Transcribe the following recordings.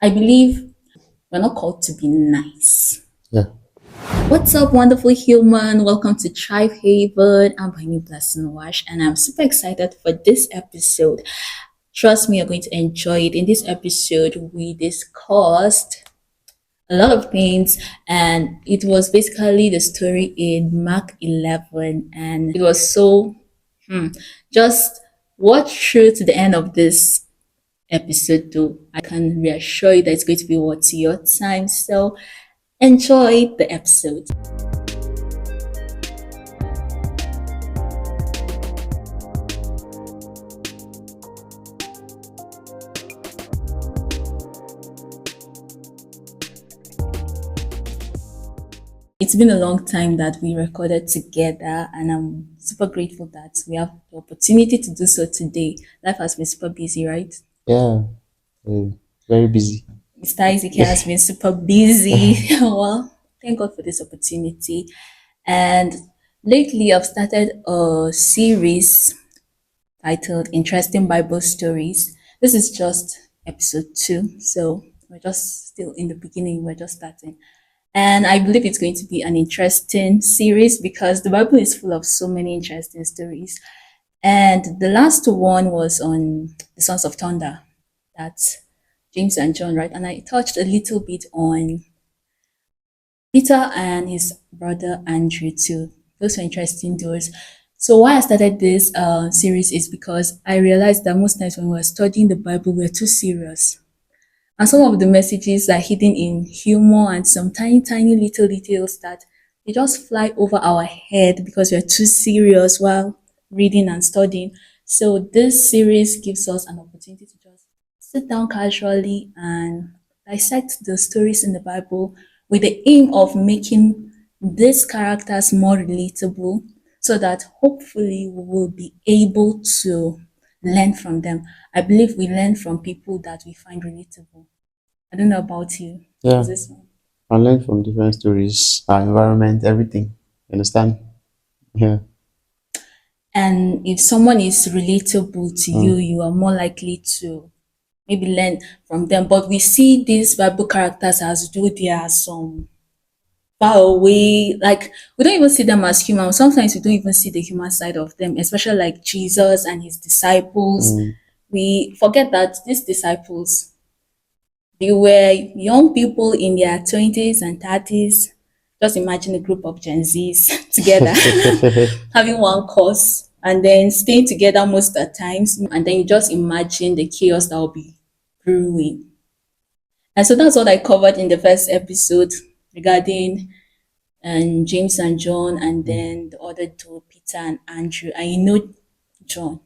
I believe we're not called to be nice. Yeah. What's up, wonderful human? Welcome to Tribe Haven. I'm Penny Blessing Wash, and I'm super excited for this episode. Trust me, you're going to enjoy it. In this episode, we discussed a lot of things, and it was basically the story in Mark 11, and it was so just watch through to the end of this episode, though. I can reassure you that it's going to be worth your time. So enjoy the episode. It's been a long time that we recorded together, and I'm super grateful that we have the opportunity to do so today. Life has been super busy, right? Yeah. uh, Very busy. Mr. Isaac has been super busy. Well, thank God for this opportunity. And lately, I've started a series titled Interesting Bible Stories. This is just episode 2, so we're just still in the beginning, we're just starting. And I believe it's going to be an interesting series because the Bible is full of so many interesting stories. And the last one was on the Sons of Thunder. That's James and John, right? And I touched a little bit on Peter and his brother Andrew too. Those were interesting doors. So why I started this series is because I realized that most times when we're studying the Bible, we're too serious. And some of the messages are hidden in humor and some tiny, tiny little details that they just fly over our head because we're too serious while reading and studying. So this series gives us an opportunity to just sit down casually and dissect the stories in the Bible with the aim of making these characters more relatable so that hopefully we will be able to learn from them. I believe we learn from people that we find relatable. I don't know about you. Yeah. Is this one? I learn from different stories, our environment, everything. You understand? Yeah. And if someone is relatable to you, Mm. you are more likely to maybe learn from them. But we see these Bible characters as though they are some far away. Like we don't even see them as human. Sometimes we don't even see the human side of them, especially like Jesus and his disciples. Mm. We forget that these disciples, they were young people in their 20s and 30s. Just imagine a group of Gen Zs together having one course and then staying together most of the times. And then you just imagine the chaos that will be brewing. And so that's what I covered in the first episode regarding James and John, and Mm. then the other two, Peter and Andrew. And you know John.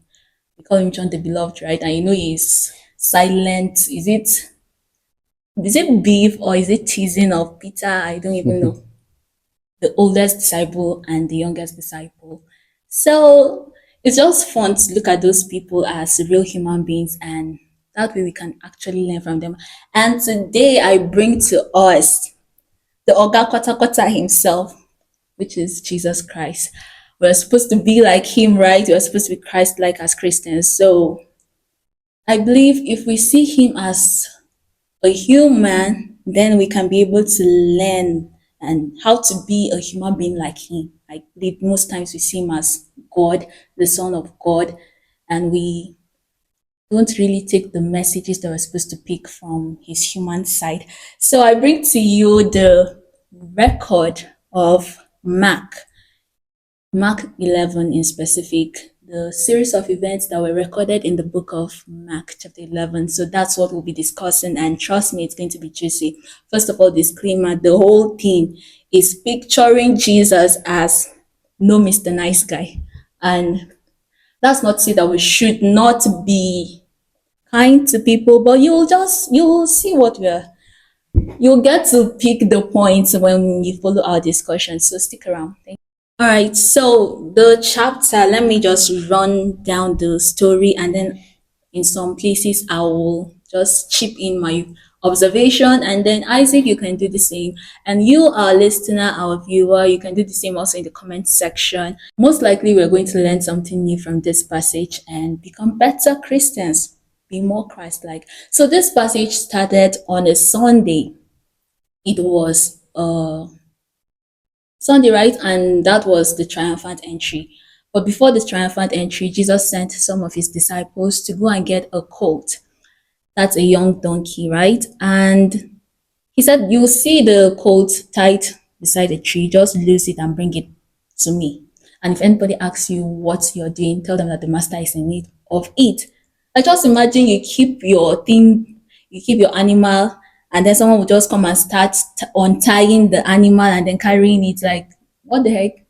We call him John the Beloved, right? And you know he's silent. Is it beef or is it teasing of Peter? I don't even know. The oldest disciple and the youngest disciple. So it's just fun to look at those people as real human beings, and that way we can actually learn from them. And today I bring to us the Oga Kota Kota himself, which is Jesus Christ. We're supposed to be like him, right? We're supposed to be Christ like as Christians. So I believe if we see him as a human, then we can be able to learn and how to be a human being like him. I believe most times we see him as God, the Son of God, and we don't really take the messages that we're supposed to pick from his human side. So I bring to you the record of Mark 11 in specific, the series of events that were recorded in the book of Mark, chapter 11. So that's what we'll be discussing, and trust me, it's going to be juicy. First of all, disclaimer, the whole thing is picturing Jesus as no Mr. Nice Guy. And that's not to say that we should not be kind to people, but you'll see what you'll get to pick the points when you follow our discussion. So stick around. All right, so the chapter, let me just run down the story, and then in some places I will just chip in my observation, and then Isaac, you can do the same. And you, our listener, our viewer, you can do the same also in the comment section. Most likely, we're going to learn something new from this passage and become better Christians. be more Christ-like. So this passage started on a Sunday. It was Sunday, right? And that was the triumphant entry. But before the triumphant entry, Jesus sent some of his disciples to go and get a colt. That's a young donkey, right? And he said, "You see the colt tied beside a tree, just loose it and bring it to me. And if anybody asks you what you're doing, tell them that the master is in need of it." I just imagine you keep your thing, you keep your animal, and then someone will just come and start untying the animal and then carrying it. Like, what the heck?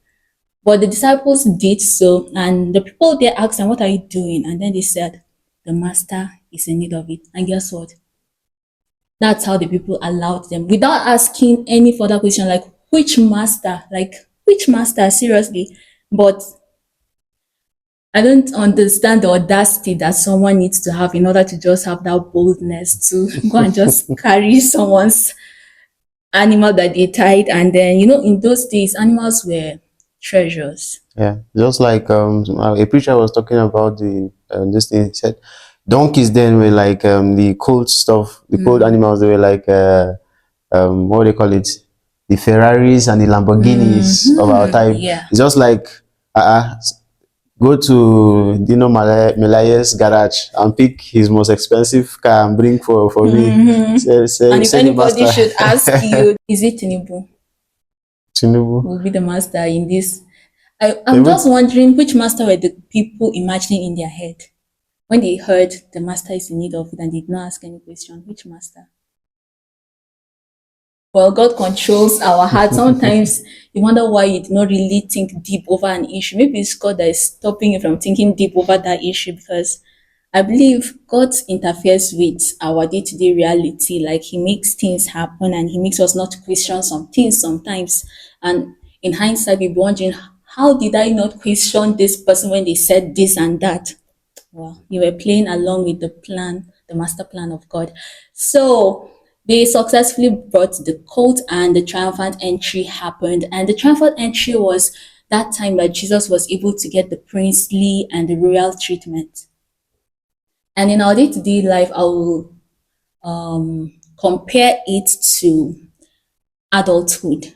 But the disciples did so, and the people there asked them, "What are you doing?" And then they said, "The master is in need of it." And guess what? That's how the people allowed them without asking any further question, like, which master? Like, which master? Seriously. But I don't understand the audacity that someone needs to have in order to just have that boldness to go and just carry someone's animal that they tied. And then, in those days, animals were treasures. Yeah, just like a preacher was talking about the this thing. He said donkeys then were like the cold stuff, the cold animals. They were like what do they call it? The Ferraris and the Lamborghinis of our time. Yeah. It's just like go to Dino Melaye's garage and pick his most expensive car and bring for me. And if Say the anybody master. should ask you, is it Tinubu Tinubu. will be the master in this? I'm Even just wondering which master were the people imagining in their head when they heard the master is in need of it and did not ask any question. Which master? Well, God controls our heart. Sometimes you wonder why you do not really think deep over an issue. Maybe it's God that is stopping you from thinking deep over that issue, because I believe God interferes with our day-to-day reality. Like, he makes things happen and he makes us not question some things sometimes. And in hindsight, we're wondering, how did I not question this person when they said this and that? Well, you were playing along with the plan, the master plan of God. So they successfully brought the colt and the triumphant entry happened. And the triumphant entry was that time that Jesus was able to get the princely and the royal treatment. And in our day-to-day life, I will compare it to adulthood.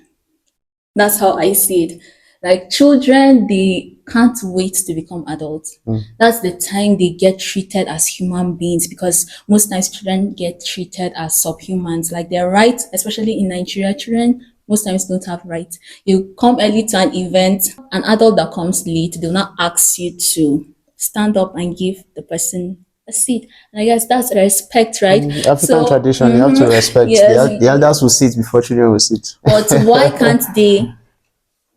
That's how I see it. Like, children, they can't wait to become adults. That's the time they get treated as human beings, because most times children get treated as subhumans. Like, their rights, especially in Nigeria, children most times don't have rights. You come early to an event, an adult that comes late, they'll not ask you to stand up and give the person a seat. And I guess that's respect, right? African So, tradition, you have to respect. yes, The elders will sit before children will sit. but why can't they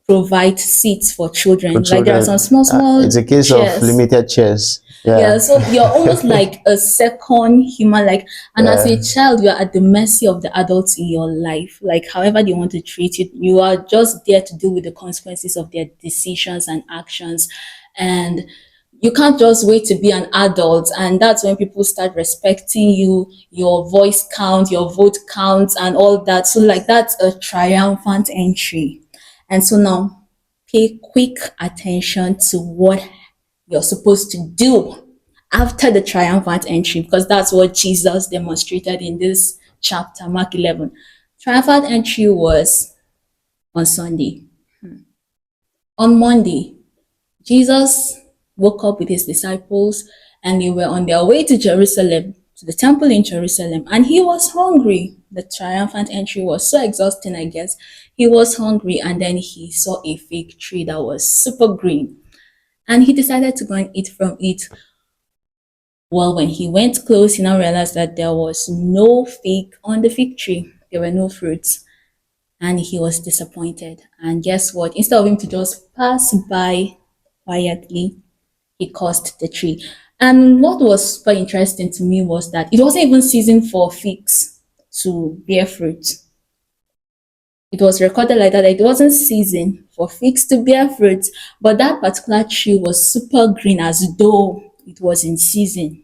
provide seats for For children? Like, there are some children, small, it's small a case of chairs. limited chairs. Yeah, Yeah, so you're almost like a second human, like, and as a yeah. child, you're at the mercy of the adults in your life. Like, however they want to treat you, you are just there to deal with the consequences of their decisions and actions. And you can't just wait to be an adult. And that's when people start respecting you, your voice count, your vote counts, and all that. So, like, that's a triumphant entry. And so now, pay quick attention to what you're supposed to do after the triumphant entry, because that's what Jesus demonstrated in this chapter, Mark 11. Triumphant entry was on Sunday. On Monday, Jesus woke up with his disciples and they were on their way to Jerusalem, to the temple in Jerusalem, and he was hungry. The triumphant entry was so exhausting, I guess. He was hungry, and then he saw a fig tree that was super green, and he decided to go and eat from it. Well, when he went close, he now realized that there was no fig on the fig tree. There were no fruits. And he was disappointed. And guess what? Instead of him to just pass by quietly, he cursed the tree. And what was super interesting to me was that it wasn't even season for figs to bear fruit. It was recorded like that. It wasn't season for figs to bear fruit, but that particular tree was super green, as though it was in season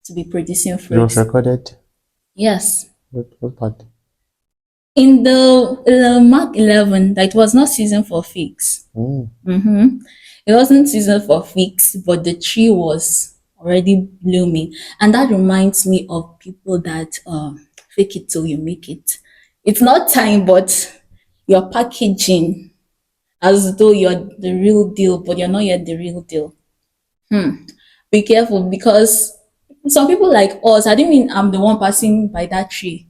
to be producing It was fruits. recorded. Yes. What part? In the Mark 11, that it was not season for figs. It wasn't season for figs, but the tree was already blooming. And that reminds me of people that fake it till you make it. It's not time, but you're packaging as though you're the real deal, but you're not yet the real deal. Be careful, because some people like us, I didn't mean I'm the one passing by that tree.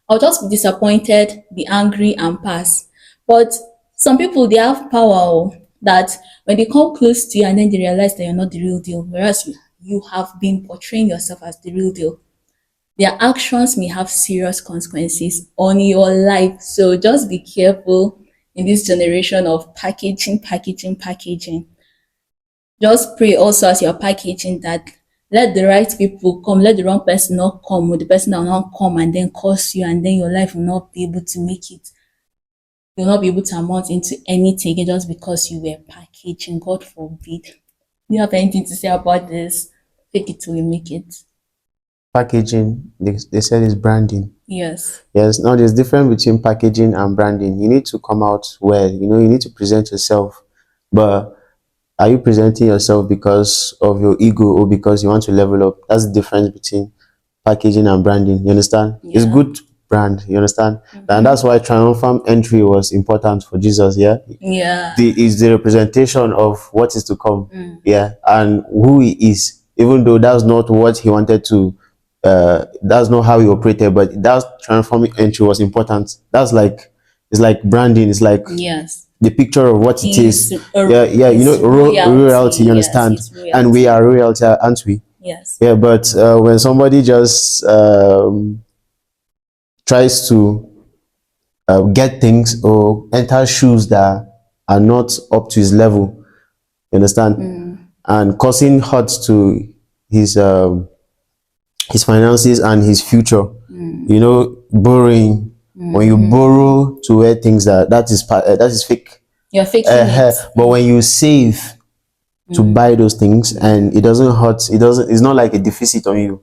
I'll just be disappointed, be angry, and pass. But some people, they have power, that when they come close to you and then they realize that you're not the real deal, whereas you have been portraying yourself as the real deal. Their actions may have serious consequences on your life. So just be careful in this generation of packaging, packaging, packaging. Just pray also as you're packaging that let the right people come, let the wrong person not come, or the person that will not come and then curse you, and then your life will not be able to make it. You'll not be able to amount into anything again just because you were packaging. God forbid. Do you have anything to say about this? Fake it till you make it. Packaging, they said is branding. Yes. Yes, now there's difference between packaging and branding. You need to come out well, you need to present yourself. But are you presenting yourself because of your ego or because you want to level up? That's the difference between packaging and branding. You understand? It's Yeah. good brand, you understand? And that's why triumphant entry was important for Jesus. Yeah, Yeah. is the representation of what is to come. Yeah, and who he is, even though that's not what he wanted to, that's not how he operated, but that transforming entry was important. That's like, it's like branding. It's like Yes. the picture of what it He's is. Yeah, yeah, he's royalty, royalty. you Yes, understand? he's And we royalty. are royalty, aren't we? Yes. Yeah, but when somebody just tries to get things or enter shoes that are not up to his level, you understand, and causing hurt to his his finances and his future. Borrowing. When you borrow to wear things that is fake. You're faking it. But when you save to buy those things and it doesn't hurt, it's not like a deficit on you.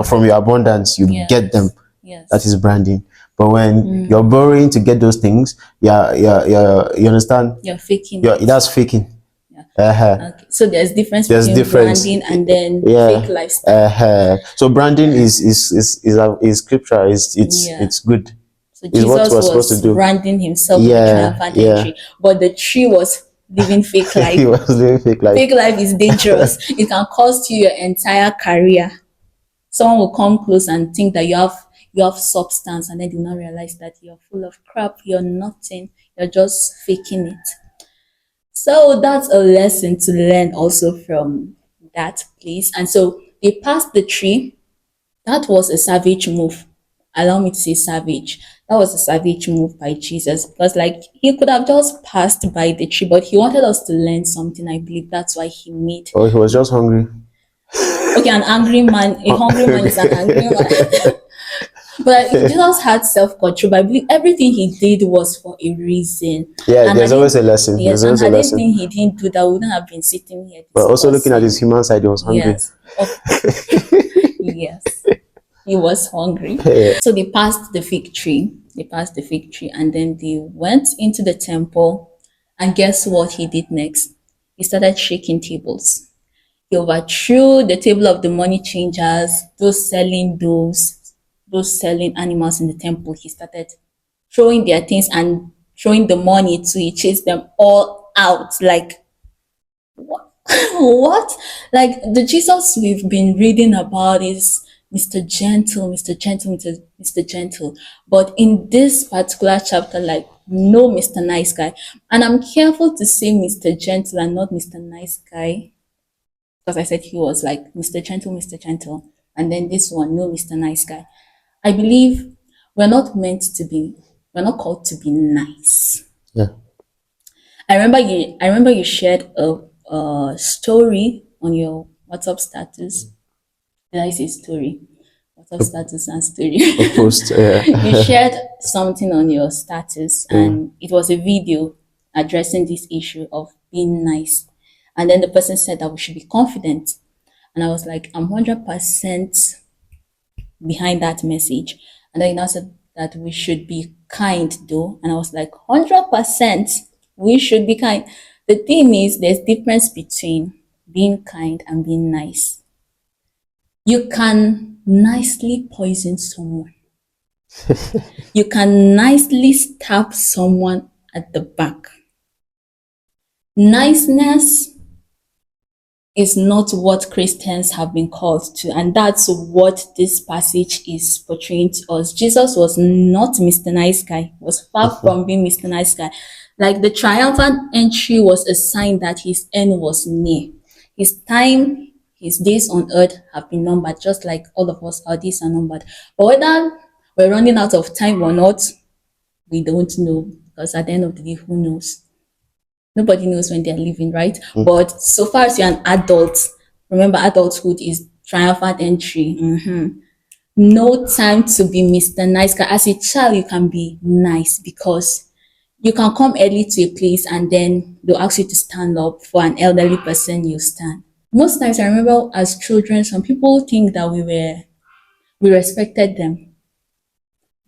From your abundance you get them. Yes. That is branding. But when you're borrowing to get those things, you understand? You're faking it. That's faking. Yeah. Uh-huh. Okay. So there's difference There's between difference. branding and then fake Yeah. lifestyle. So branding is scripture. Yeah. It's good. So It's what Jesus we're supposed to was do. branding himself with a Yeah, triumphant yeah. entry, but the tree was living fake life. He was living fake life. Fake life is dangerous. It can cost you your entire career. Someone will come close and think that you have substance, and then do not realize that you're full of crap. You're nothing. You're just faking it. So that's a lesson to learn also from that place. And so they passed the tree. That was a savage move. Allow me to say savage. That was a savage move by Jesus, because like he could have just passed by the tree, but he wanted us to learn something. I believe that's why he made. Oh, he was just hungry. Okay, an angry man, a hungry man is an angry man. But Jesus had self-control. But I believe everything he did was for a reason. Yeah, And I there's always a didn't, lesson. yes, There's and always a I didn't lesson. think he didn't do that, we wouldn't have been sitting here But also looking at his discussing. human side, he was hungry. Yes. Yes. He was hungry. Yeah. So they passed the fig tree. They passed the fig tree, and then they went into the temple. And guess what he did next? He started shaking tables. He overthrew the table of the money changers, those selling animals in the temple. He started throwing their things and throwing the money to he chased them all out. Like what? What? Like the Jesus we've been reading about is Mr. Gentle, Mr. Gentle, Mr. Gentle. But in this particular chapter, like no Mr. Nice Guy. And I'm careful to say Mr. Gentle and not Mr. Nice Guy, because I said he was like Mr. Gentle, Mr. Gentle, and then this one, no, Mr. Nice Guy. I believe we're not meant to be, we're not called to be nice. Yeah. I remember you shared a story on your WhatsApp status. Did I say story? WhatsApp status and story. A post. Yeah. You shared something on your status, Yeah. and it was a video addressing this issue of being nice. And then the person said that we should be confident. And I was like, I'm 100% behind that message. And then he now said that we should be kind though. And I was like, 100% we should be kind. The thing is, there's difference between being kind and being nice. You can nicely poison someone. You can nicely stab someone at the back. Niceness is not what Christians have been called to, and that's what this passage is portraying to us. Jesus was not Mr. Nice Guy, was far from being Mr. Nice Guy. Like the triumphant entry was a sign that his end was near. His time, his days on earth have been numbered, just like all of us, our days are numbered. But whether we're running out of time or not, we don't know, because at the end of the day, who knows? Nobody knows when they're leaving, right? But so far as you're an adult, remember adulthood is triumphant entry. No time to be Mr. Nice Guy. As a child, you can be nice because you can come early to a place and then they'll ask you to stand up. For an elderly person, you stand. Most times I remember as children, some people think that we respected them,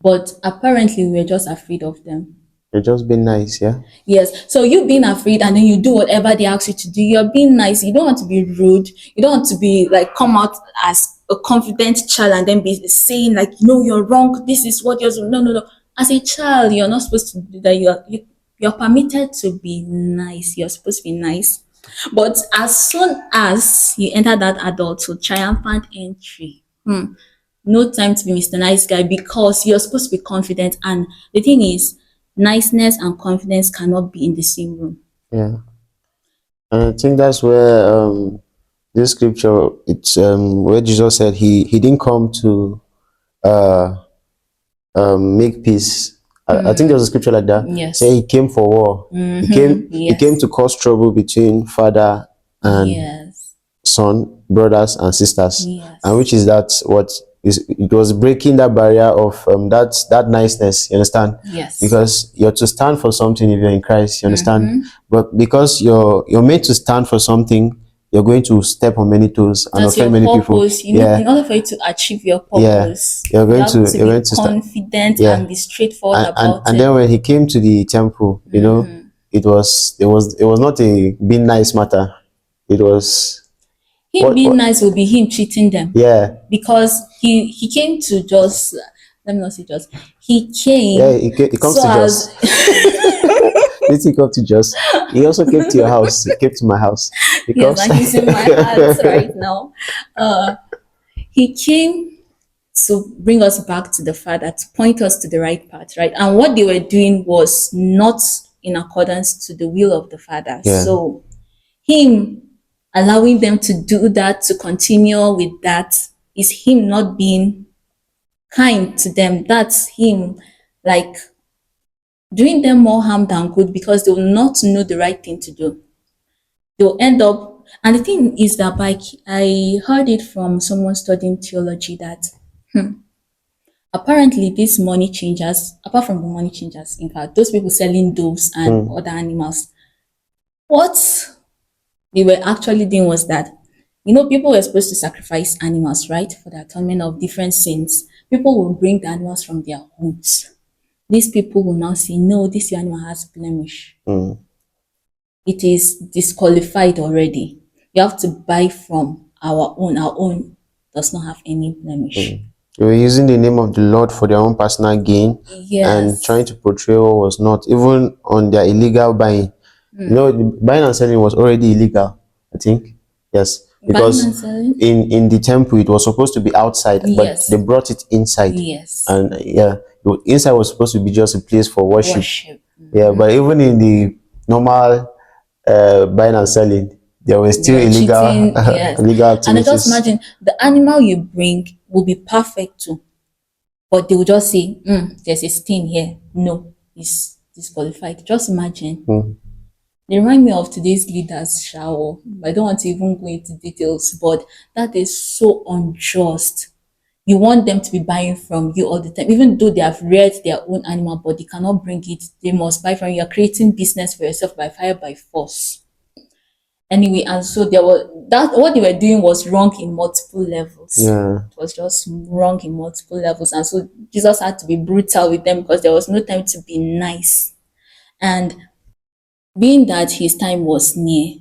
but apparently we were just afraid of them. You're just being nice, yeah. Yes. So you being afraid and then you do whatever they ask you to do. You're being nice. You don't want to be rude. You don't want to be like come out as a confident child and then be saying like, no, you're wrong. This is what you're no, no, no. As a child, you're not supposed to do that. You're permitted to be nice. You're supposed to be nice. But as soon as you enter that adulthood, triumphant entry, no time to be Mr. Nice Guy because you're supposed to be confident. And the thing is, niceness and confidence cannot be in the same room. Yeah. And I think that's where this scripture, it's where Jesus said he didn't come to uh make peace. I think there's a scripture like that. Yes. Say he came for war. He came Yes. to cause trouble between father and Yes. son, brothers and sisters. Yes. And which is that what is it was breaking that barrier of that niceness, you understand? Yes. Because you're to stand for something if you're in Christ, you understand? But because you're made to stand for something, you're going to step on many toes and That's your offend many people. purpose. You need, in order for you to achieve your Yeah. purpose, You're you going have to to you're be going to start. confident Yeah. and be straightforward about And it. then when he came to the temple, it was not a being nice matter. It was Him being nice will be him treating them. Yeah. Because he came to just let me not say just he came. Yeah, it comes so to as Did he come to just? He also came to your house. He came to my house yes, because now he's in my heart right now. He came to bring us back to the Father, to point us to the right path, right? And what they were doing was not in accordance to the will of the Father. Yeah. So him allowing them to do that, to continue with that, is him not being kind to them. That's him like doing them more harm than good because they will not know the right thing to do. They'll end up, and the thing is that I heard it from someone studying theology that apparently these money changers, apart from the money changers, in fact, those people selling doves and other animals, what they were actually doing was that, people were supposed to sacrifice animals, right, for the atonement of different sins. People will bring the animals from their homes. These people will now say, no, this your animal has blemish. It is disqualified already. You have to buy from our own. Our own does not have any blemish. they were using the name of the Lord for their own personal gain and trying to portray what was not, even on their illegal buying. The buying and selling was already illegal, I think. Yes. Because in the temple it was supposed to be outside, but they brought it inside. Yes. And the inside was supposed to be just a place for worship. Yeah, but even in the normal buying and selling, there were still illegal cheating, yes. illegal And I activities. just imagine the animal you bring will be perfect too, but they will just say, there's a stain here. No, it's disqualified. Just imagine. They remind me of today's leaders shower. I don't want to even go into details, but that is so unjust. You want them to be buying from you all the time, even though they have reared their own animal, but they cannot bring it. They must buy from you. You're creating business for yourself by fire, by force. Anyway, and so there was that what they were doing was wrong in multiple levels. Yeah. It was just wrong in multiple levels. And so Jesus had to be brutal with them because there was no time to be nice. And being that his time was near,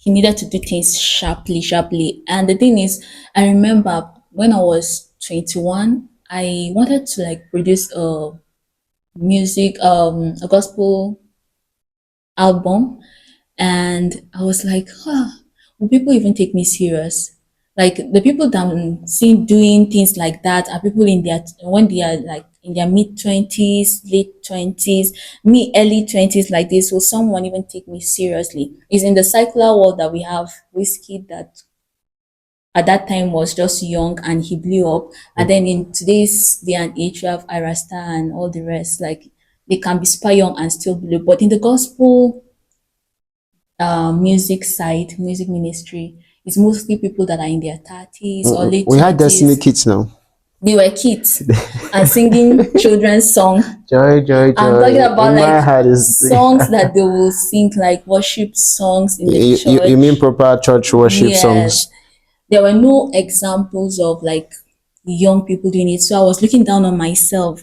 he needed to do things sharply, sharply. And the thing is, I remember when I was 21, I wanted to like produce a gospel album, and I was like, huh, will people even take me serious? Like the people that I'm seeing doing things like that are people in their when they are like in their mid 20s, late 20s, me early 20s like this. Will someone even take me seriously? It's in the secular world that we have whiskey that at that time was just young and he blew up. And then in today's day and age, you have Irasta and all the rest. Like they can be super young and still blow. But in the gospel music side, music ministry, it's mostly people that are in their 30s or late We had Destiny 20s. Kids now. They were kids and singing children's song. Joy, joy, I'm talking joy. about In my like heart is. songs that they will sing like worship songs in the You mean church. proper church worship Yes. songs? There were no examples of like young people doing it. So I was looking down on myself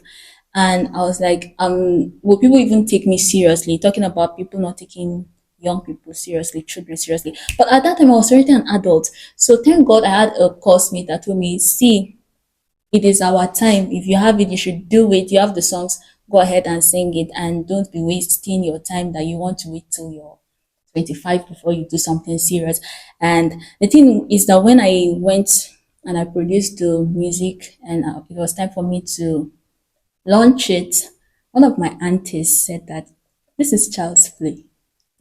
and I was like, will people even take me seriously? Talking about people not taking young people seriously, children seriously. But at that time I was already an adult. So thank God I had a course mate that told me, see, it is our time. If you have it, you should do it. You have the songs, go ahead and sing it and don't be wasting your time that you want to wait till you're 25 before you do something serious. And the thing is that when I went and I produced the music and it was time for me to launch it, one of my aunties said that this is child's play.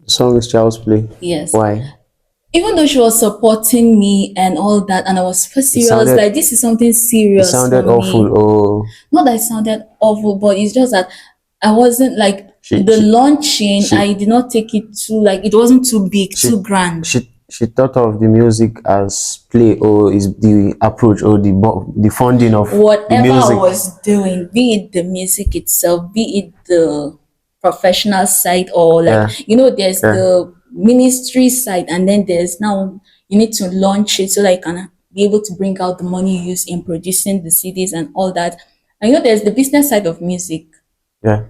The song is child's play. Yes. Why? Even though she was supporting me and all that, and I was super It serious, sounded like this is something it serious for sounded awful. me. Oh, Not that it sounded awful, but it's just that I wasn't like she the she launching, she I did not take it too like it wasn't too big, she too grand. she thought of the music as play, or is the approach, or the funding of the Whatever I music. was doing, be it the music itself, be it the professional side, or like, Yeah, there's yeah. the ministry side, and then there's now you need to launch it so that you can be able to bring out the money you use in producing the CDs and all that. And there's the business side of music. Yeah.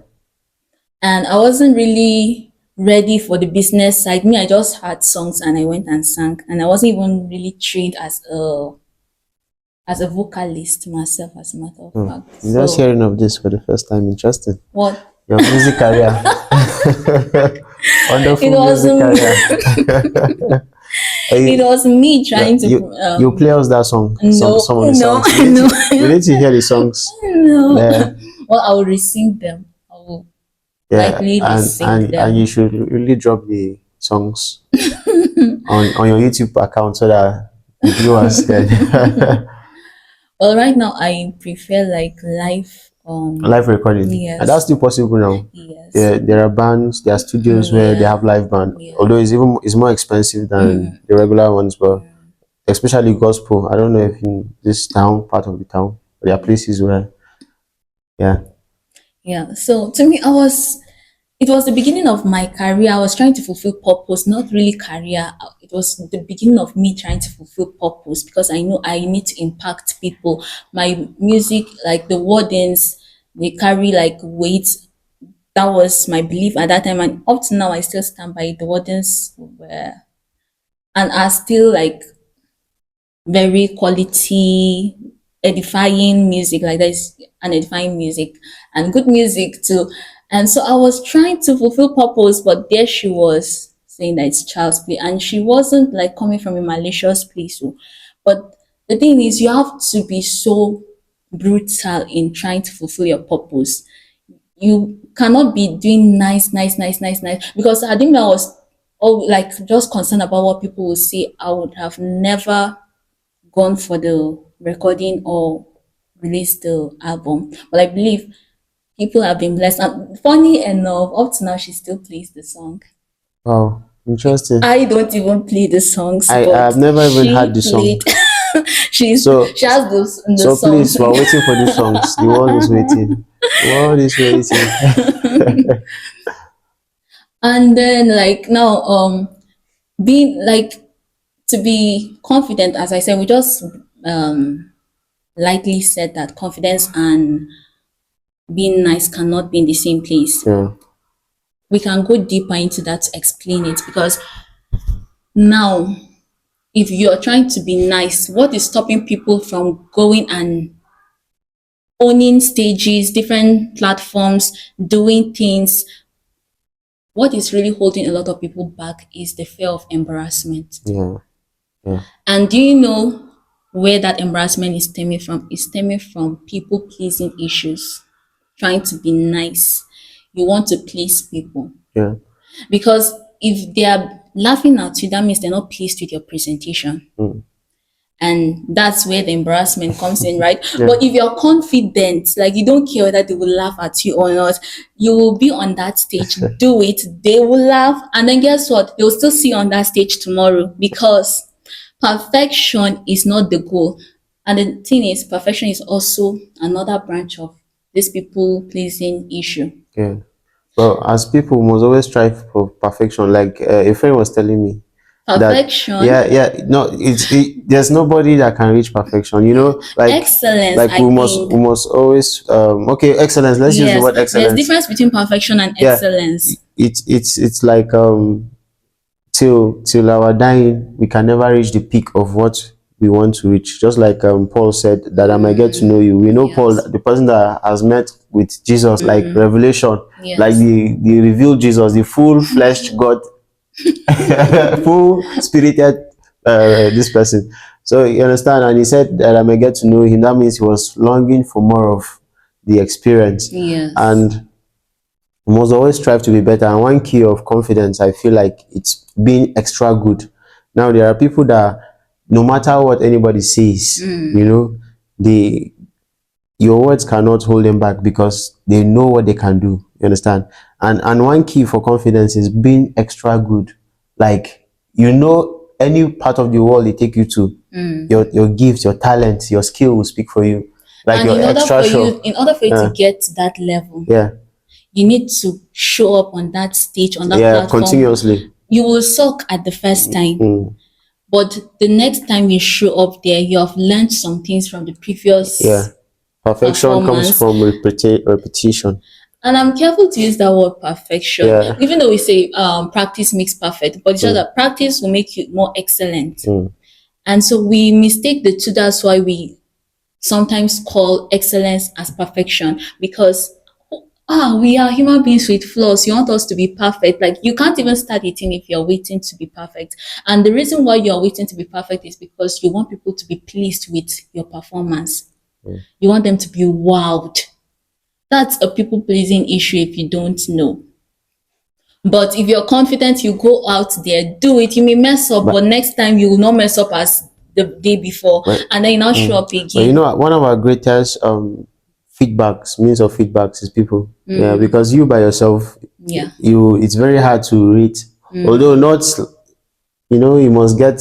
And I wasn't really ready for the business side. Me, I just had songs and I went and sang, and I wasn't even really trained as a vocalist myself, as a matter of Hmm. fact. I'm just So hearing of this for the first time. Interesting. what Your music career. it Wonderful was music career. it you, was me trying to you play us that song. Some no, of the no, songs. no, We need to hear the songs. no. Yeah. Well, I will resing them. I will Yeah, likely resing and you them. should really drop the songs on your YouTube account so that the viewers can. Well, right now I prefer like live. Live recording, and that's Yes, still possible now. yes, There are bands, there are studios where they yeah, have live band, yeah. although it's more expensive than the regular ones, but especially gospel. I don't know if in this town, part of the town, there are places where, yeah. Yeah. So to me, it was the beginning of my career. I was trying to fulfill purpose, not really career. It was the beginning of me trying to fulfill purpose because I know I need to impact people. My music, like the wordings, they carry like weight. That was my belief at that time. And up to now, I still stand by the wordings were, and are still like very quality edifying music, like there's an edifying music and good music too. And so I was trying to fulfill purpose, but there she was saying that it's child's play, and she wasn't like coming from a malicious place. So, but the thing is, you have to be so brutal in trying to fulfill your purpose. You cannot be doing nice, because I think I was like just concerned about what people will say. I would have never gone for the recording or release the album. But I believe people have been blessed. And funny enough, up to now, she still plays the song. Wow, interesting. I don't even play the songs, I've but never even heard she the played. song. So She has those the so songs. please, we're waiting for the songs. The world is waiting. The world is waiting. And then like now, being like to be confident, as I said, we just lightly said that confidence and being nice cannot be in the same place. Yeah. We can go deeper into that to explain it because Now, if you're trying to be nice, what is stopping people from going and owning stages, different platforms, doing things? What is really holding a lot of people back is the fear of embarrassment. Yeah. Yeah. And do you know where that embarrassment is stemming from? It's stemming from people pleasing issues, trying to be nice. You want to please people. Yeah. Because if they are laughing at you, that means they're not pleased with your presentation. Mm. And that's where the embarrassment comes in, right? Yeah. But if you're confident, like you don't care whether they will laugh at you or not, you will be on that stage, do it, they will laugh, and then guess what? They'll still see you on that stage tomorrow, because perfection is not the goal. And the thing is, perfection is also another branch of this people pleasing issue. Yeah. Well, as people we must always strive for perfection. Like a friend was telling me that, yeah, Perfection, yeah, no, there's nobody that can reach perfection. You know, excellence, like I think. we must always okay, excellence. Let's use the Yes, word there's excellence. difference between perfection and Yeah, excellence. it's like till our dying, we can never reach the peak of what we want to reach. Just like Paul said, that I might get to know you. We know Paul, Yes. the person that has met with Jesus, like revelation, like Yes. the revealed Jesus, the full fleshed God, full spirited this person. So you understand, and he said that I may get to know him. That means he was longing for more of the experience, Yes. and we must always strive to be better. And one key of confidence, I feel like it's being extra good. Now there are people that no matter what anybody says, you know, they your words cannot hold them back because they know what they can do. You understand? And one key for confidence is being extra good. Like, you know, any part of the world they take you to, your gifts, your talents, your skill will speak for you. Like And you're extra sure. in order for you to Yeah, get to that level, yeah, you need to show up on that stage, on that yeah, platform. continuously. You will suck at the first time, Mm, but the next time you show up there, you have learned some things from the yeah. previous Perfection comes performance. from repetition. And I'm careful to use that word perfection, Yeah. even though we say practice makes perfect, but it's just Mm, that practice will make you more excellent. mm, And so we mistake the two. That's why we sometimes call excellence as perfection, because we are human beings with flaws. You want us to be perfect. Like, you can't even start eating if you're waiting to be perfect. And the reason why you're waiting to be perfect is because you want people to be pleased with your performance. mm. You want them to be wowed. That's a people pleasing issue if you don't know. But if you're confident, you go out there, do it. You may mess up, But but next time you will not mess up as the day before, but and then you now show up but you again. know, one of our greatest feedbacks, means of feedbacks is people. Yeah, because you by yourself, Yeah. you it's very hard to rate. Although not, you know, you must get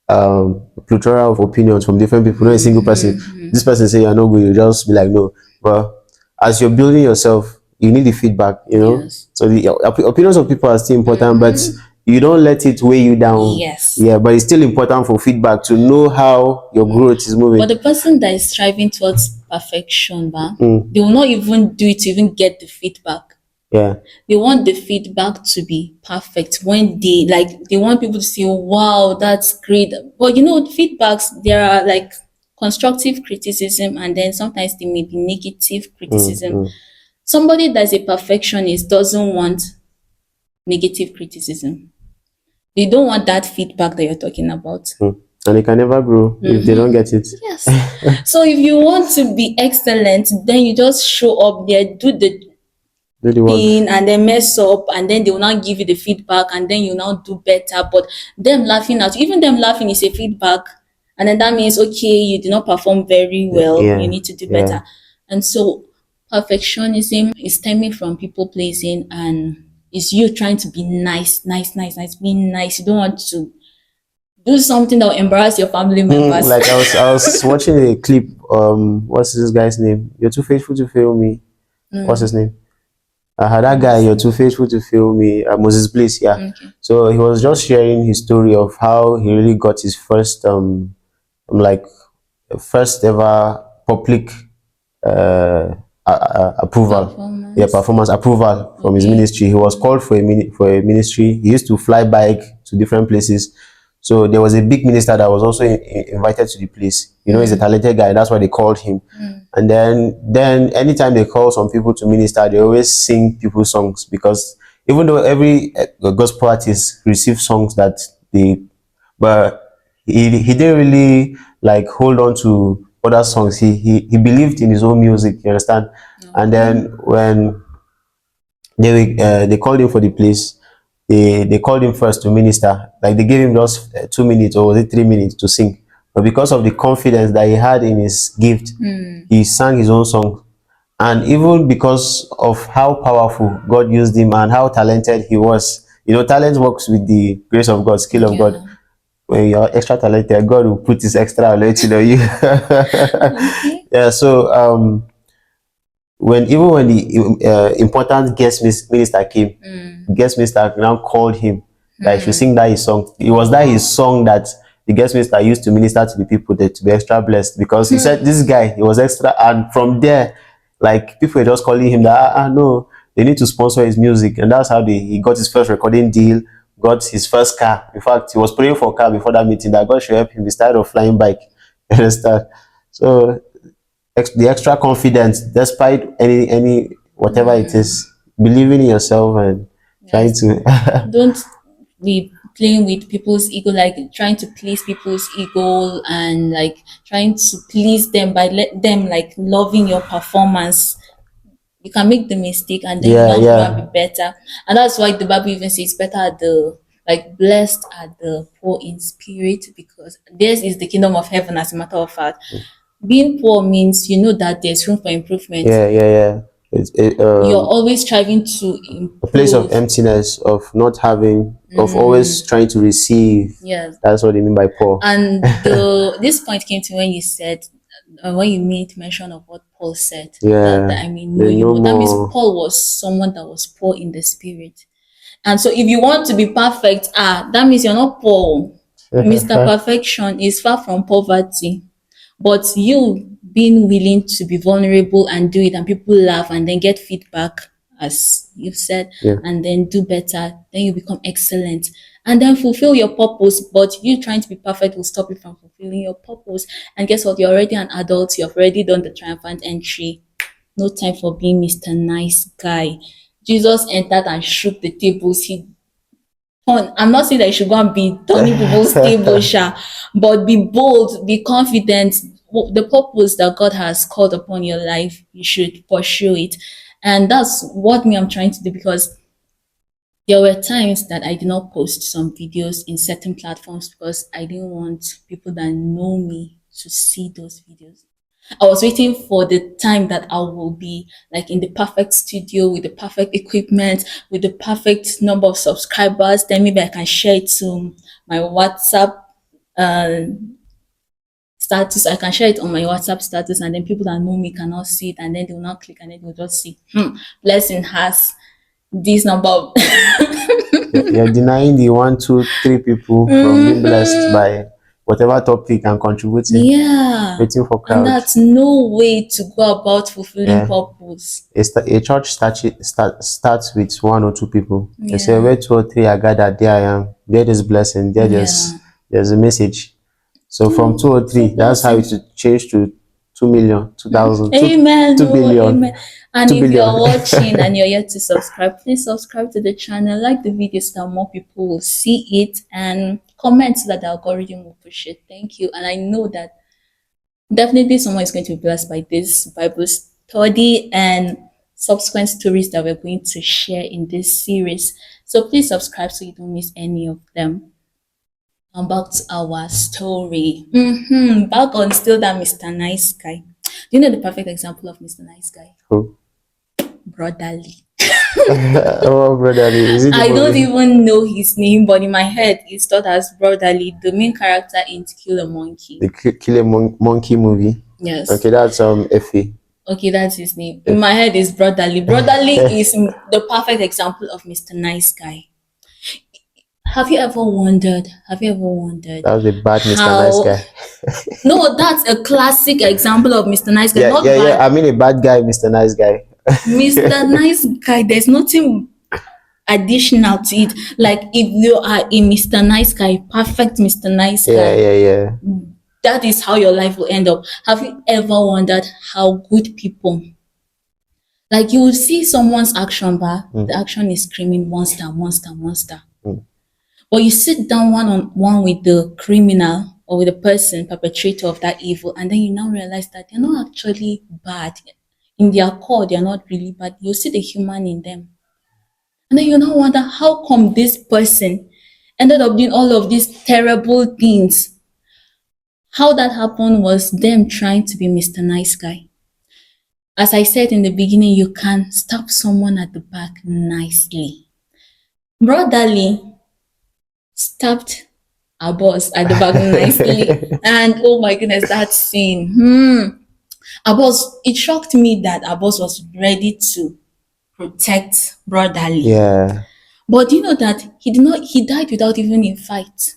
a plethora of opinions from different people, not a single person. This person say you're not good, you just be like no. But as you're building yourself, you need the feedback, you know. Yes. So the opinions of people are still important, but you don't let it weigh you down. Yes. Yeah, but it's still important for feedback to know how your growth is But moving. the person that is striving towards perfection, Mm, they will not even do it to even get the feedback. yeah, They want the feedback to be perfect. When they want people to say, wow, that's great. But feedbacks, there are like constructive criticism, and then sometimes there may be negative criticism. mm. Somebody that's a perfectionist doesn't want negative criticism. They don't want that feedback that you're talking about. Mm. And they can never grow if they don't get it. Yes. So if you want to be excellent, then you just show up there, do the Do the work. thing, and then mess up, and then they will now give you the feedback, and then you now do better. But them laughing at you, even them laughing is a feedback, and then that means, okay, you did not perform very well, you Yeah, need to do yeah. better. And so perfectionism is stemming from people pleasing, and is you trying to be nice, nice, nice, nice, being nice. You don't want to do something that will embarrass your family members. Like I was watching a clip. What's this guy's name? You're too faithful to fail me. What's his name? That guy, you're too faithful to fail me. Moses Bliss, yeah. Okay. So he was just sharing his story of how he really got his first like first ever public approval. Yeah, Performance. performance approval from his Okay. ministry. He was called for a for a ministry. He used to fly bike to different places. So there was a big minister that was also invited to the place. You know, he's a talented guy. That's why they called him. And then anytime they call some people to minister, they always sing people's songs, because even though every gospel artist receives songs that they, but he didn't really like hold on to other songs. He believed in his own music. You understand? And then when they called him for the place, they called him first to minister. Like they gave him just 2 minutes, or was it 3 minutes, to sing. But because of the confidence that he had in his gift, he sang his own song. And even because of how powerful God used him and how talented he was, you know, talent works with the grace of God, skill of God. Yeah. When you're extra talented, God will put his extra anointing on you. Okay. Yeah. So when the important guest minister came, guest minister now called him that he should sing that his song. It was that his song that the guest minister used to minister to the people there, to be extra blessed, because he said this guy, he was extra. And from there, like, people were just calling him that, no, they need to sponsor his music. And that's how he got his first recording deal, got his first car. In fact, he was praying for a car before that meeting, that God should help him. He started of flying bike. You understand? So the extra confidence, despite any whatever it is, believing in yourself and trying Yes. to Don't be playing with people's ego, like trying to please people's ego and like trying to please them by let them like loving your performance. You can make the mistake and then you yeah, now grow and be yeah, better. And that's why the Bible even says better are the like blessed are the poor in spirit, because theirs is the kingdom of heaven, as a matter of fact. Being poor means you know that there's room for improvement. yeah. It's You're always striving to a place of improve. emptiness, of not having, of always trying to receive. Yes. That's what they mean by poor. And the this point came to when you said, when you made mention of what Paul said, that Yeah, I may know they you know more. That means more. Paul was someone that was poor in the spirit. And so if you want to be perfect, that means you're not poor. Mr. Perfection is far from poverty. But you being willing to be vulnerable and do it, and people laugh and then get feedback, as you've said, Yeah, and then do better, then you become excellent and then fulfill your purpose. But you trying to be perfect will stop you from fulfilling your purpose. And guess what? You're already an adult, you've already done the triumphant entry. No time for being Mr. Nice Guy. Jesus entered and shook the tables. He I'm not saying that you should go and be turning people's table, sha, but be bold, be confident. The purpose that God has called upon your life, you should pursue it. And that's what me I'm trying to do, because there were times that I did not post some videos in certain platforms because I didn't want people that know me to see those videos. I was waiting for the time that I will be like in the perfect studio with the perfect equipment, with the perfect number of subscribers. Then maybe I can share it to my WhatsApp uh, status. I can share it on my WhatsApp status, and then people that know me cannot see it, and then they will not click, and then they will just see, blessing has this number of. you're denying the one, two, three people from being blessed by whatever topic and contributing, Yeah, waiting for and crowd. that's no way to go about fulfilling Yeah. purpose. A church starts with one or two people. They say, Yeah, where two or three are gathered, there I am. There is blessing. yeah. There's a message. So from two or So three, that's how it blessing. should change to 2 million, 2,000, Amen. two Oh, billion, amen. And two if billion. you're watching and you're yet to subscribe, please subscribe to the channel, like the video so that more people will see it, and comment so that the algorithm will push it. Thank you. And I know that definitely someone is going to be blessed by this Bible study and subsequent stories that we're going to share in this series. So please subscribe so you don't miss any of them. And back to our story. Back on still that Mr. Nice Guy. Do you know the perfect example of Mr. Nice Guy? Oh, Brotherly. oh, brother, is it the I don't movie? even know his name, but in my head, it's thought as Brotherly, the main character in To Kill a Monkey. The Killer Monkey movie. Yes. Okay, that's Effie. Okay, that's his name. In my Effie. head, is Brotherly. Brotherly is the perfect example of Mr. Nice Guy. Have you ever wondered? Have you ever wondered That was a bad Mr. Nice how? Guy. No, that's a classic example of Mr. Nice Guy. Yeah, Not yeah. bad. I mean a bad guy, Mr. Nice Guy. Mr. Nice Guy. There's nothing. additional to it. Like if you are a Mr. Nice Guy, perfect Mr. Nice Yeah, Guy, yeah, yeah. that is how your life will end up. Have you ever wondered how good people, like you will see someone's action bar, Mm, the action is screaming monster, monster, monster. mm. But you sit down one on one with the criminal or with the person, perpetrator of that evil, and then you now realize that they're not actually bad. In their core, they're not really bad. You see the human in them. And then you now wonder how come this person ended up doing all of these terrible things. How that happened was them trying to be Mr. Nice Guy. As I said in the beginning, you can stab someone at the back nicely. Brotherly stabbed our boss at the back nicely. And oh my goodness, that scene. Our boss, it shocked me that our boss was ready to protect Brotherly. Yeah. But you know that he died without even a fight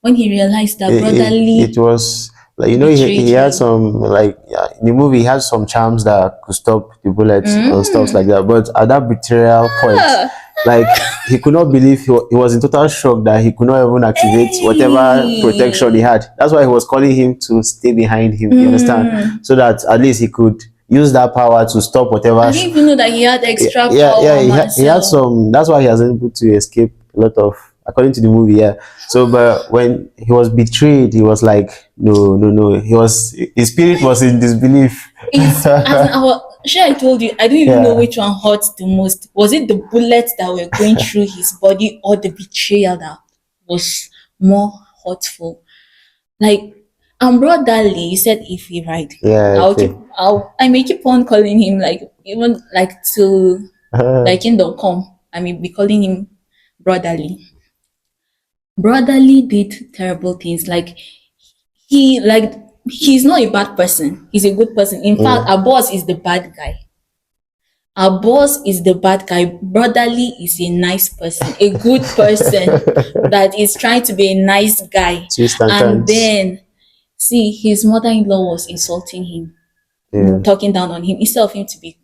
when he realized that It Brotherly was like, betrayed he had him. some, like, yeah, in the movie he had some charms that could stop the bullets and stuff like that, but at that betrayal point, Ah, like, he could not believe, he was in total shock that he could not even activate whatever protection he hey. had. That's why he was calling him to stay behind him, you understand, so that at least he could use that power to stop whatever I didn't even know that he had extra yeah, power, he had Marcel. some. That's why he was able to escape a lot of, according to the movie. Yeah. So, but when he was betrayed, he was like, no, no, no. His spirit was in disbelief. It's as in our sure I told you, I don't even know Yeah, which one hurt the most. Was it the bullets that were going through his body or the betrayal that was more hurtful? Like brotherly, you said if he right. yeah. Okay. I may keep on calling him like even like to like Kingdom Come. I may be calling him brotherly. Brotherly did terrible things. Like he's not a bad person. He's a good person. In fact, Mm. our boss is the bad guy. Our boss is the bad guy. Brotherly is a nice person, a good person that is trying to be a nice guy. Twist and And turns. then see his mother-in-law was insulting him, Yeah, talking down on him. Instead of him to be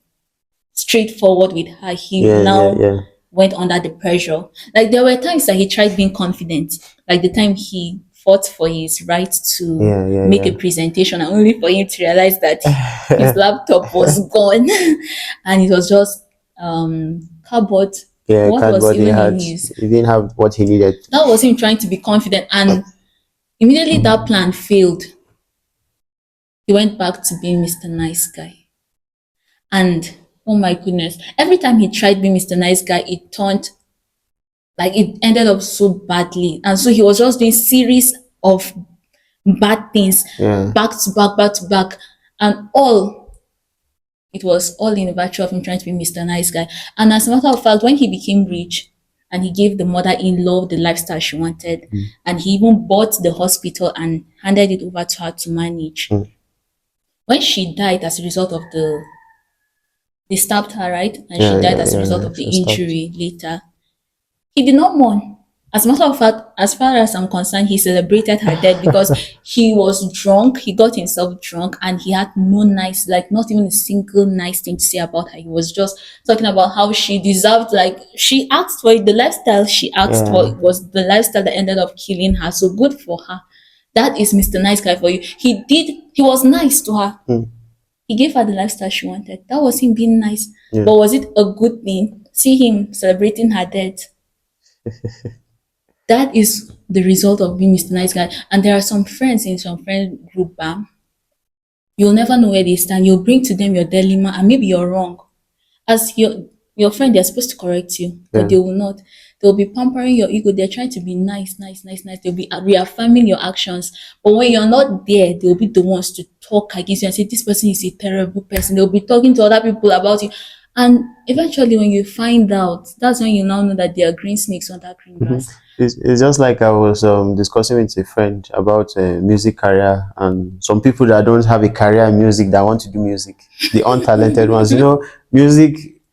straightforward with her, he yeah, yeah, now yeah, went under the pressure. Like there were times that he tried being confident, like the time he fought for his right to yeah, yeah, make a yeah. presentation, and only for him to realize that his laptop was gone and it was just cardboard. Yeah, What was cardboard. even in his He didn't have what he needed. that was him trying to be confident, and immediately that plan failed. He went back to being Mr. Nice Guy. And oh my goodness, every time he tried being Mr. Nice Guy, it turned like it ended up so badly. And so he was just doing series of bad things Yeah, back to back. And all it was all in the virtue of him trying to be Mr. Nice Guy. And as a matter of fact, when he became rich and he gave the mother-in-law the lifestyle she wanted, and he even bought the hospital and handed it over to her to manage. mm. When she died as a result of they stabbed her, right? And she Yeah, died yeah, as a yeah, result yeah. of the She stopped. injury later. He did not mourn. As a matter of fact, as far as I'm concerned, he celebrated her death because he was drunk. He got himself drunk and he had no nice, like not even a single nice thing to say about her. He was just talking about how she deserved, like she asked for it. The lifestyle she asked for Yeah. was the lifestyle that ended up killing her. So good for her. That is Mr. Nice Guy for you. He was nice to her. Mm. He gave her the lifestyle she wanted. That was him being nice. Yeah. But was it a good thing? See him celebrating her death. That is the result of being Mr. Nice Guy. And there are some friends in some friend group, you'll never know where they stand. You'll bring to them your dilemma and maybe you're wrong. As your friend, they're supposed to correct you, but Yeah. they will not. They'll be pampering your ego. They're trying to be nice, nice, nice, nice. They'll be reaffirming your actions. But when you're not there, they'll be the ones to talk against you and say, this person is a terrible person. They'll be talking to other people about you. And eventually, when you find out, that's when you now know that they are green snakes under green Mhm. grass. It's just like I was discussing with a friend about music career, and some people that don't have a career in music that want to do music, the untalented ones.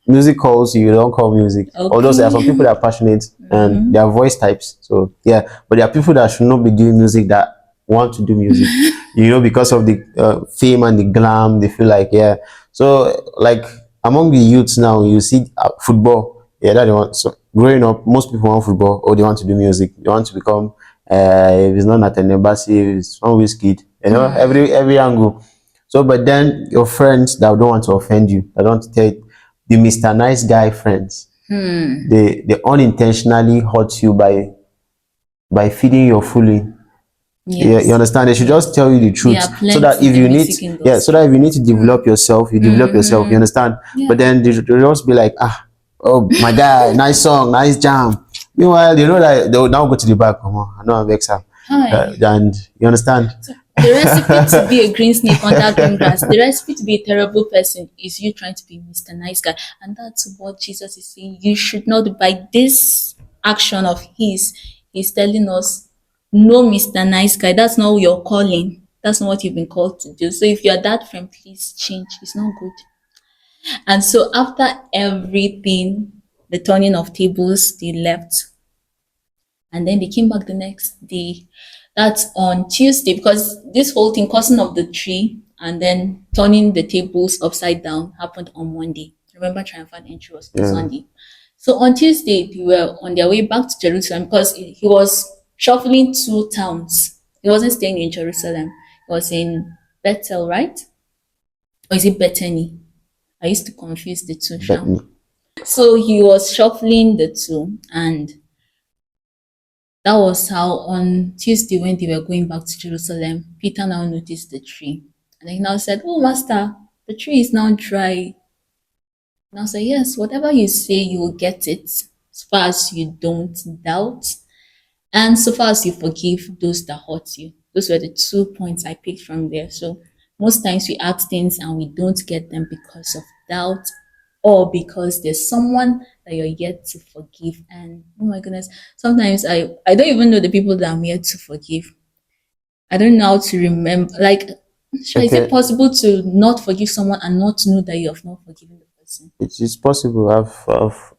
Music calls you, you don't call music. Although there are some people Okay. that are passionate and they are voice types. So yeah, but there are people that should not be doing music that want to do music. Because of the fame and the glam, they feel like, yeah. So like among the youths now, you see football. Yeah, that's the one. So growing up, most people want football or they want to do music. They want to become, if it's not at an embassy, if it's some whiskey, every angle. So, but then your friends that don't want to offend you, that don't want to tell the Mr. Nice Guy friends, they unintentionally hurt you by feeding your fooling. Yeah, you Yes. understand? They should just tell you the There truth are so that plenty if the you need, music yeah, so that industry. if you need to develop yourself, you develop yourself. You understand? Yeah. But then they just be like, ah, oh my guy, nice song, nice jam. Meanwhile, you know that they will now go to the back. Come on, I know I'm vexed. Hi. And you understand? So the recipe to be a green snake under green grass, the recipe to be a terrible person is you trying to be Mr. Nice Guy. And that's what Jesus is saying. You should not, by this action of his, he's telling us, no, Mr. Nice Guy, that's not your calling. That's not what you've been called to do. So if you're that friend, please change. It's not good. And so after everything, the turning of tables, they left. And then they came back the next day. That's on Tuesday because this whole thing, causing of the tree and then turning the tables upside down happened on Monday. Remember, triumphant entry was on Yeah, Sunday. So on Tuesday, they were on their way back to Jerusalem because he was shuffling two towns. He wasn't staying in Jerusalem. He was in Bethel, right? Or is it Bethany? I used to confuse the two, but Sha. So he was shuffling the two, and that was how on Tuesday when they were going back to Jerusalem, Peter now noticed the tree. And he now said, oh, Master, the tree is now dry. Now say, yes, whatever you say, you will get it, as far as you don't doubt, and so far as you forgive those that hurt you. Those were the 2 points I picked from there. So most times we ask things and we don't get them because of doubt or because there's someone that you're yet to forgive. And oh my goodness, sometimes I don't even know the people that I'm yet to forgive. I don't know how to remember. Like, sure, is it okay. possible to not forgive someone and not know that you have not forgiven the person? It's possible.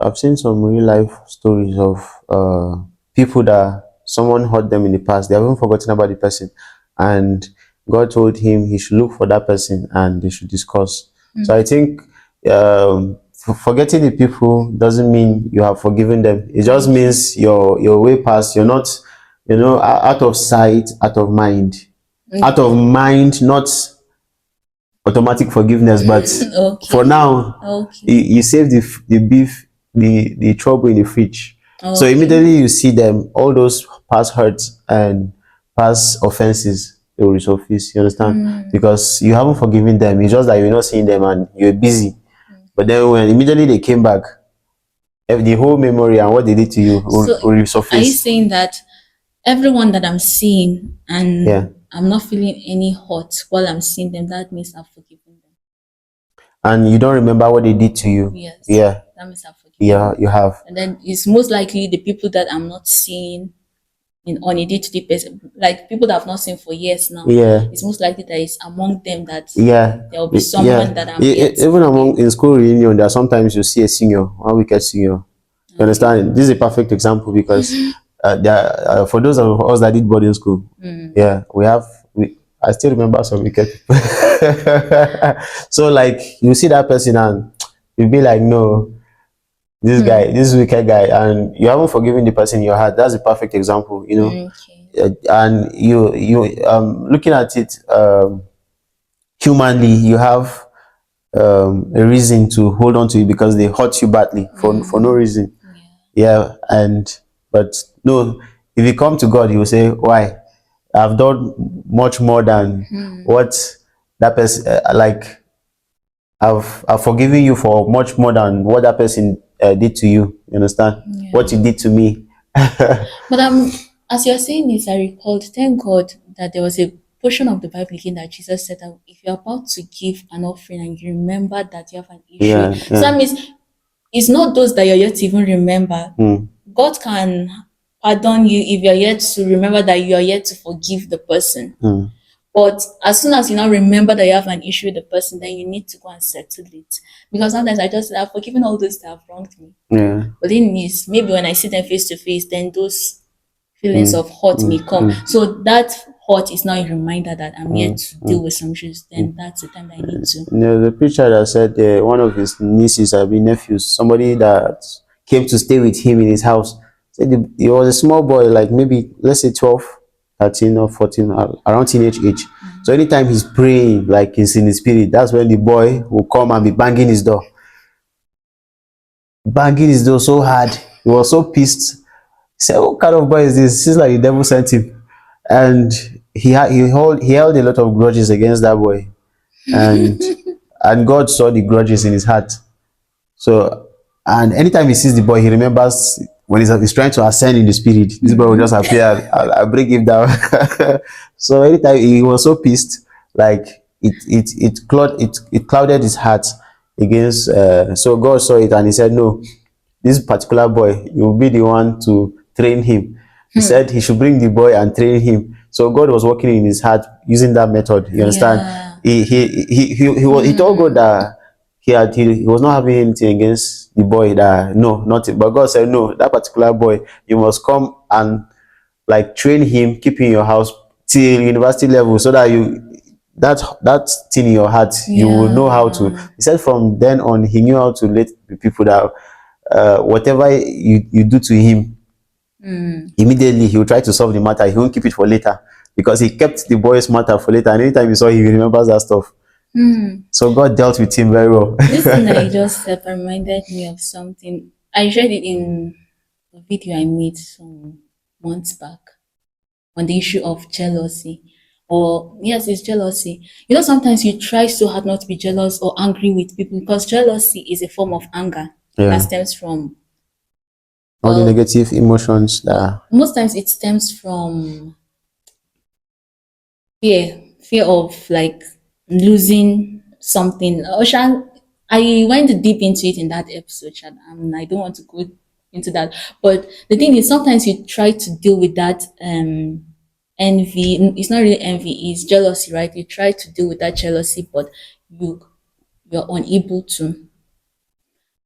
I've seen some real life stories of people that someone hurt them in the past. They haven't forgotten about the person, and God told him he should look for that person and they should discuss. So I think forgetting the people doesn't mean you have forgiven them. It just means your way past. You're not, out of sight, out of mind, out of mind, not automatic forgiveness, but for Okay. now Okay. you save the beef, the trouble in the fridge. So Okay. immediately you see them, all those past hurts and past offenses, they will resurface. You understand? Because you haven't forgiven them. It's just that you're not seeing them and you're busy. But then when immediately they came back, the whole memory and what they did to you So will are you resurface. saying that everyone that I'm seeing Yeah. and I'm not feeling any hurt while I'm seeing them, that means I've forgiven them? And you don't remember what they did to you. Yes. Yeah. That means I've forgiven Yeah, them. you have. And then it's most likely the people that I'm not seeing in on a day-to-day basis, like people that I've not seen for years now. Yeah. It's most likely that it's among them that Yeah, there will be someone yeah. that I'm yet to Even forgive. among in school reunion, there are sometimes you see a senior, one wicked senior. You understand? This is a perfect example because for those of us that did boarding school, yeah, I still remember some wicked people. So like you see that person and you be like, no, this guy, this wicked guy, and you haven't forgiven the person in your heart. That's a perfect example, Okay. And you looking at it humanly, you have a reason to hold on to it because they hurt you badly for no reason. Yeah, and but no, if you come to God, you will say, "Why? I've done much more than what that person like. I've forgiven you for much more than what that person did to you. You understand? What you did to me." But as you're saying this, I recalled, thank God that there was a portion of the Bible again that Jesus said that if you're about to give an offering and you remember that you have an issue, Yeah, so that yeah. means it's not those that you're yet to even remember. God can pardon you if you're yet to remember that you are yet to forgive the person. But as soon as you now remember that you have an issue with the person, then you need to go and settle it. Because sometimes I just say, I've forgiven all those that have wronged me. Yeah. But then is maybe when I see them face to face, then those feelings of hurt may come. So that hurt is now a reminder that I'm yet to deal with some issues. Then that's the time that I need to. The preacher that said one of his nieces, I mean nephews, somebody that came to stay with him in his house. Said he was a small boy, like maybe let's say 12, 13 or 14, around teenage age. So anytime he's praying, like he's in the spirit, that's when the boy will come and be banging his door so hard. He was so pissed. He said, "What kind of boy is this? Seems like the devil sent him." And he held a lot of grudges against that boy, and God saw the grudges in his heart. So, and anytime he sees the boy, he remembers when he's trying to ascend in the spirit. This boy will just appear. I'll bring him down. So anytime he was so pissed, like it clouded his heart against. So God saw it and he said, "No, this particular boy, you will be the one to train him." He said he should bring the boy and train him. So God was working in his heart using that method. You understand? Yeah. He told God that he was not having anything against the boy, that no, nothing. But God said, "No, that particular boy, you must come and like train him, keep him in your house till university level, so that that thing in your heart, you will know how to." Yeah. He said from then on, he knew how to let the people that whatever you do to him, immediately he will try to solve the matter. He won't keep it for later, because he kept the boy's matter for later. And anytime he saw him, he remembers that stuff. So God dealt with him very well. This thing that you just said reminded me of something. I shared it in a video I made some months back on the issue of jealousy. Or, yes, it's jealousy. You know, sometimes you try so hard not to be jealous or angry with people because jealousy is a form of anger that Yeah, stems from, all the well, negative emotions that. most times it stems from fear of like losing something. Oshan, I went deep into it in that episode, and I don't want to go into that. But the thing is, sometimes you try to deal with that envy. It's not really envy; it's jealousy, right? You try to deal with that jealousy, but you you're unable to.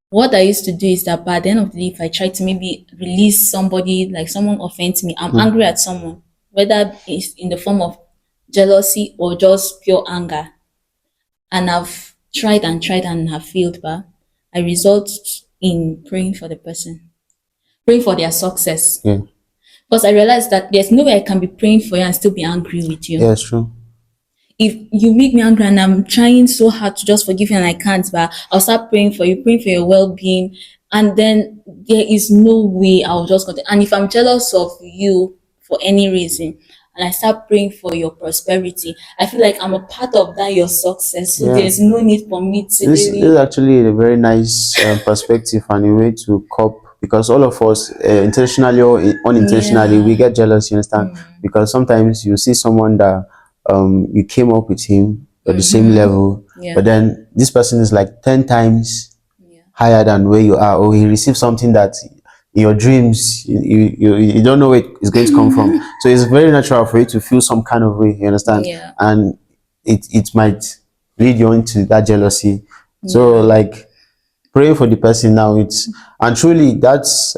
What I used to do is that by the end of the day, if I try to maybe release somebody, like someone offends me, I'm angry at someone, whether it's in the form of jealousy or just pure anger. And I've tried and tried and have failed, but I result in praying for the person, praying for their success. Yeah, Because I realized that there's no way I can be praying for you and still be angry with yeah, you. it's true. If you make me angry and I'm trying so hard to just forgive you and I can't, but I'll start praying for you, praying for your well-being, and then there is no way I'll just continue. And if I'm jealous of you for any reason, and I start praying for your prosperity, I feel like I'm a part of that your success. So Yeah, there's no need for me to this is really, actually a very nice perspective and a way to cope, because all of us, intentionally or unintentionally, we yeah, get jealous. You understand? Because sometimes you see someone that you came up with him at the same level, but yeah, then this person is like 10 times yeah, higher than where you are, or he received something that in your dreams you don't know where it's going to come from. So it's very natural for you to feel some kind of way. You understand? yeah, And it might lead you into that jealousy. So yeah, like praying for the person now, it's, and truly that's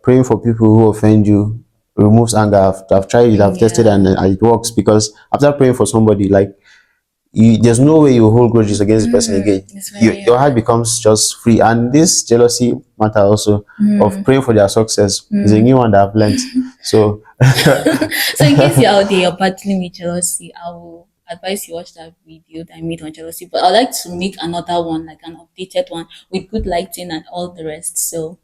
praying for people who offend you removes anger. I've tried it, I've tested, yeah. and it works, because after praying for somebody, like there's no way you hold grudges against the person again. It's very Your heart hard. becomes just free. And this jealousy matter also of praying for their success is a new one that I've learned. So So in case you're out there, you're battling with jealousy, I will advise you watch that video that I made on jealousy. But I'd like to make another one, like an updated one with good lighting and all the rest. So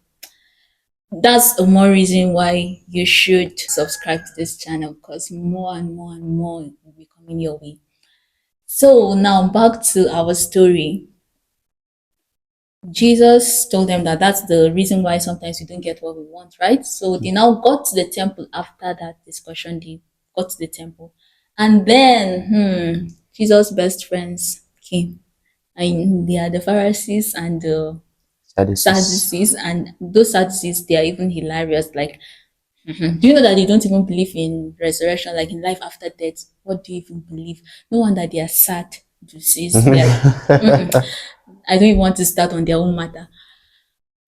that's a more reason why you should subscribe to this channel because more and more and more will be coming your way. So now back to our story. Jesus told them that that's the reason why sometimes we don't get what we want, right? So they now got to the temple after that discussion. They got to the temple. And then, Jesus' best friends came. And they are the Pharisees and the Sadducees. Sadducees. And those Sadducees, they are even hilarious. Like, do you know that they don't even believe in resurrection, like in life after death? What do you even believe? No wonder they are sad to see. They're like, I don't even want to start on their own matter.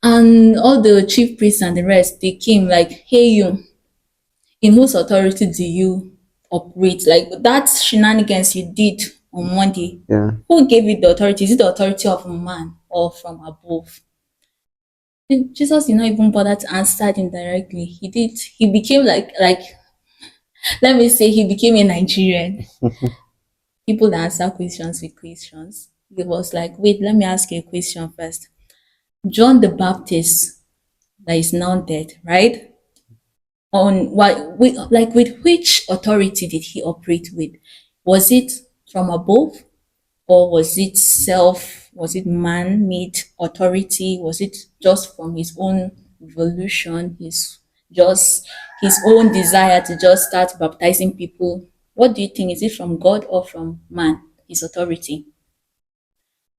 And all the chief priests and the rest, they came like, hey, you, in whose authority do you operate? Like that shenanigans you did on Monday, Yeah. who gave you the authority? Is it the authority of a man or from above? And Jesus did not even bother to answer him directly. He did. He became like let me say he became a Nigerian. People that answer questions with questions. He was like, wait, let me ask you a question first. John the Baptist that is now dead, right? On what like with which authority did he operate with? Was it from above, or was it was it man-made authority? Was it just from his own revolution, just his own desire to just start baptizing people? What do you think? Is it from God or from man, his authority?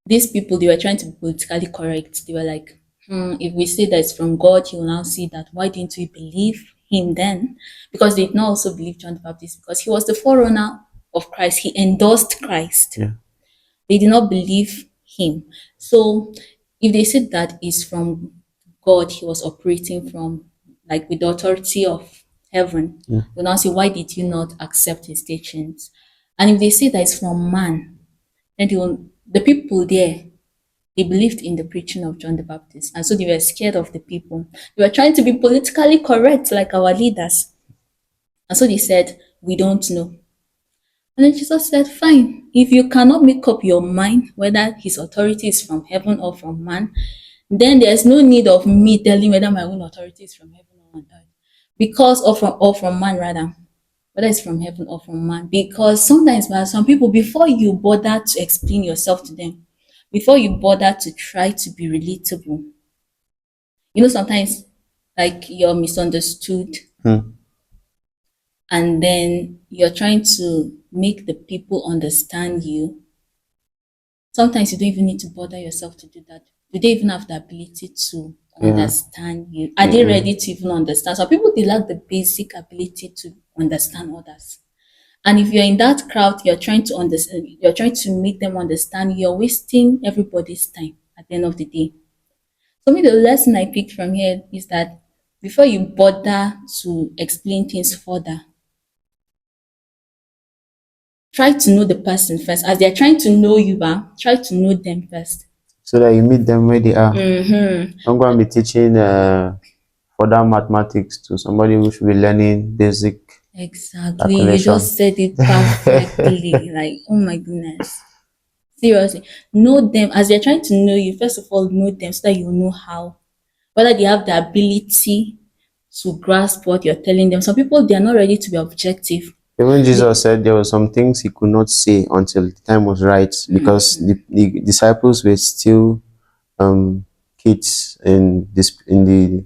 These people, they were trying to be politically correct. They were like, if we say that it's from God, he will now see that. Why didn't we believe him then? Because they did not also believe John the Baptist, because he was the forerunner of Christ. He endorsed Christ. Yeah. They did not believe him. So if they said that is from God, he was operating from, like, with the authority of heaven, Yeah. they'll now say, why did you not accept his teachings? And if they say that it's from man, then the people there, they believed in the preaching of John the Baptist. And so they were scared of the people. They were trying to be politically correct like our leaders. And so they said, we don't know. And then Jesus said, fine, if you cannot make up your mind whether his authority is from heaven or from man, then there's no need of me telling whether my own authority is from heaven or on earth. Because, or from man rather, whether it's from heaven or from man. Because sometimes, but some people, before you bother to explain yourself to them, before you bother to try to be relatable, sometimes like you're misunderstood, Hmm. and then you're trying to make the people understand you. Sometimes you don't even need to bother yourself to do that. Do they even have the ability to Yeah. understand you? Are they Mm-mm. ready to even understand? Some people, they lack the basic ability to understand others. And if you're in that crowd, you're trying to understand, you're trying to make them understand, you're wasting everybody's time at the end of the day. For me, the lesson I picked from here is that before you bother to explain things further, try to know the person first. As they're trying to know you, try to know them first. So that you meet them where they are. I'm going to be teaching further mathematics to somebody who should be learning basic Exactly. You calculation. just said it perfectly. Like, oh my goodness. Seriously. Know them as they're trying to know you. First of all, know them so that you know how. Whether they have the ability to grasp what you're telling them. Some people, they are not ready to be objective. Even They, Jesus said there were some things he could not say until the time was right because the disciples were still kids in the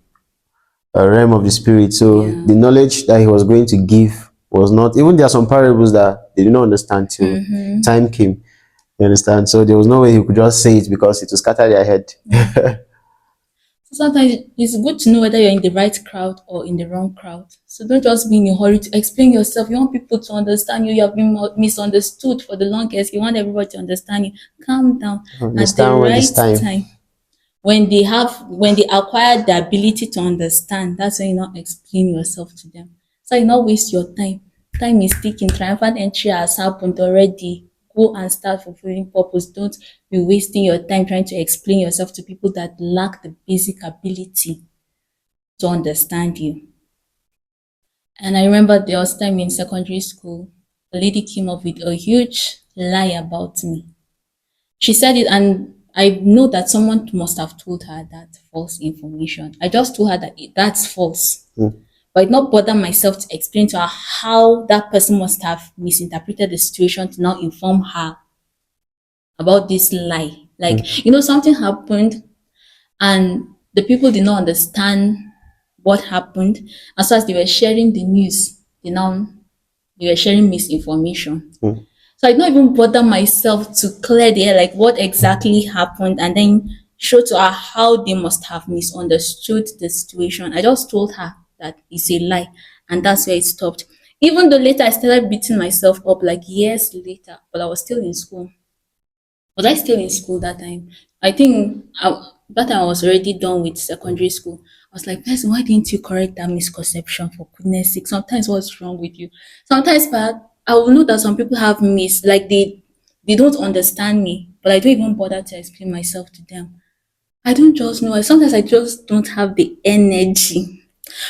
realm of the spirit. So yeah. the knowledge that he was going to give was not, even there are some parables that they did not understand till time came. You understand? So there was no way he could just say it because it would scatter their head. Yeah. So sometimes it's good to know whether you're in the right crowd or in the wrong crowd. So don't just be in a hurry to explain yourself. You want people to understand you. You have been misunderstood for the longest. You want everybody to understand you. Calm down. At the Understand when it's right time. time, when they acquire the ability to understand, that's when you not explain yourself to them. So you not waste your time. Time is ticking. Triumphant entry has happened already. Go and start fulfilling purpose. Don't be wasting your time trying to explain yourself to people that lack the basic ability to understand you. And I remember there was time in secondary school, a lady came up with a huge lie about me. She said it, and I know that someone must have told her that false information. I just told her that that's false. Hmm. But I did not bother myself to explain to her how that person must have misinterpreted the situation to now inform her about this lie. Hmm. Like, something happened and the people did not understand what happened. As far as they were sharing the news, they were sharing misinformation. Hmm. So I don't even bother myself to clear the air, like what exactly happened, and then show to her how they must have misunderstood the situation. I just told her that it's a lie, and that's where it stopped. Even though later I started beating myself up, like years later, but I was still in school. Was I still in school that time? I think that time I was already done with secondary school. I was like, "Person, why didn't you correct that misconception for goodness sake? Sometimes what's wrong with you? Sometimes, but I will know that some people have like they don't understand me, but I don't even bother to explain myself to them. I don't just know. Sometimes I just don't have the energy.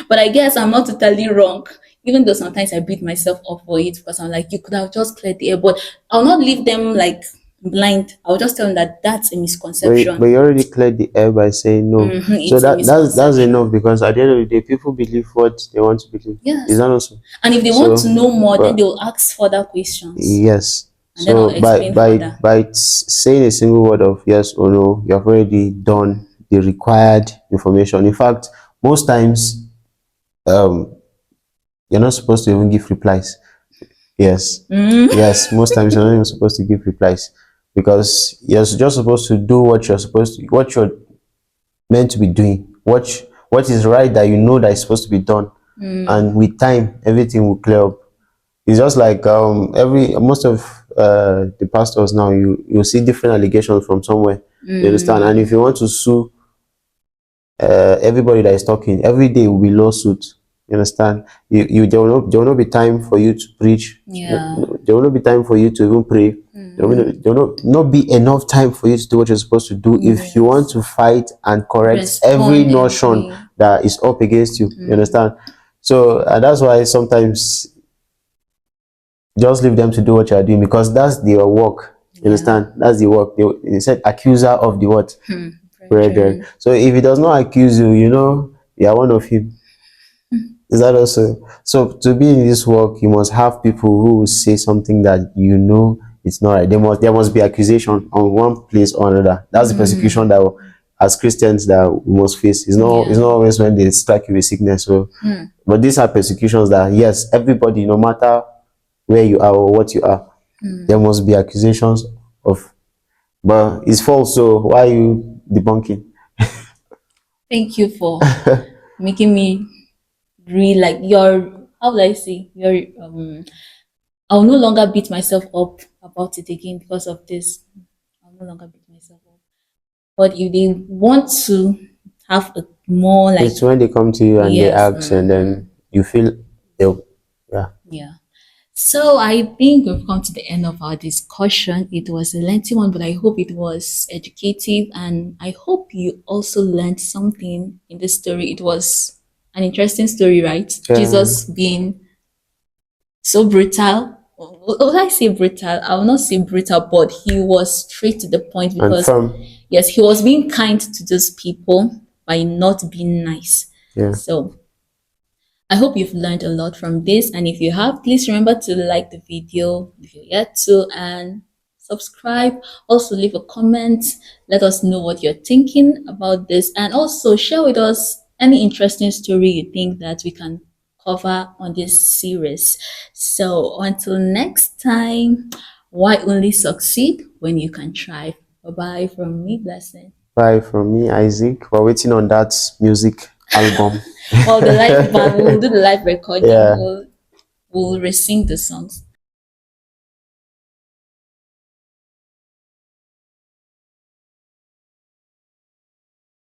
But I guess I'm not totally wrong. Even though sometimes I beat myself up for it because I'm like, you could have just cleared the air. But I'll not leave them like blind. I'll just tell them that that's a But misconception. you already cleared the air by saying no. So It's a that's enough, misconception. because at the end of the day, people believe what they want to believe. Is Yes. that also? And if they want to So, know more, then but they'll ask further questions. yes. And then I'll So explain further. saying a single word of yes or no, you have already done the required information. In fact, most times, um, you're not supposed to even give replies. Yes, yes. Most times you're not even supposed to give replies, because you're just supposed to do what you're meant to be doing. What is right that you know that is supposed to be done, and with time, everything will clear up. It's just like every most of the pastors now, you see different allegations from somewhere. You understand? And if you want to sue everybody that is talking, every day will be lawsuit. You understand? There will not be time for you to preach. Yeah. There will not be time for you to even pray. There will not be enough time for you to do what you're supposed to do if you want Yes. to fight and correct every Respond notion every. that is up against you. You understand? So that's why sometimes just leave them to do what you are doing, because that's their work. You Yeah. understand? That's the work. They said accuser of the what? Brethren. Brethren. So if he does not accuse you, you know you are one of him. Is that also? So to be in this work, you must have people who will say something that you know it's not right. There must be accusation on one place or another. That's the persecution that as Christians that we must face. It's not Yeah. always when they strike you with sickness. So, but these are persecutions that yes, everybody, no matter where you are or what you are, there must be accusations of. But it's false. So why are you debunking? Thank you for making me real like your how would I say your I'll no longer beat myself up about it again because of this. I'll no longer beat myself up. But if they want to have a more like It's when they come to you and they yes, ask, and then you feel they, yeah. yeah. So I think we've come to the end of our discussion. It was a lengthy one, but I hope it was educative and I hope you also learned something in this story. It was an interesting story, right? Yeah, Jesus being so brutal. Would I say brutal? I will not say brutal, but he was straight to the point and because, firm. yes, he was being kind to those people by not being nice. Yeah. So I hope you've learned a lot from this. And if you have, please remember to like the video if you're yet to and subscribe. Also, leave a comment. Let us know what you're thinking about this. And also, share with us any interesting story you think that we can cover on this series. So, until next time, why only succeed when you can try? Bye bye from me, Blessing. Bye from me, Isaac. We're waiting on that music album. Well, the live, but we'll do the live recording. Yeah. We'll resing the songs.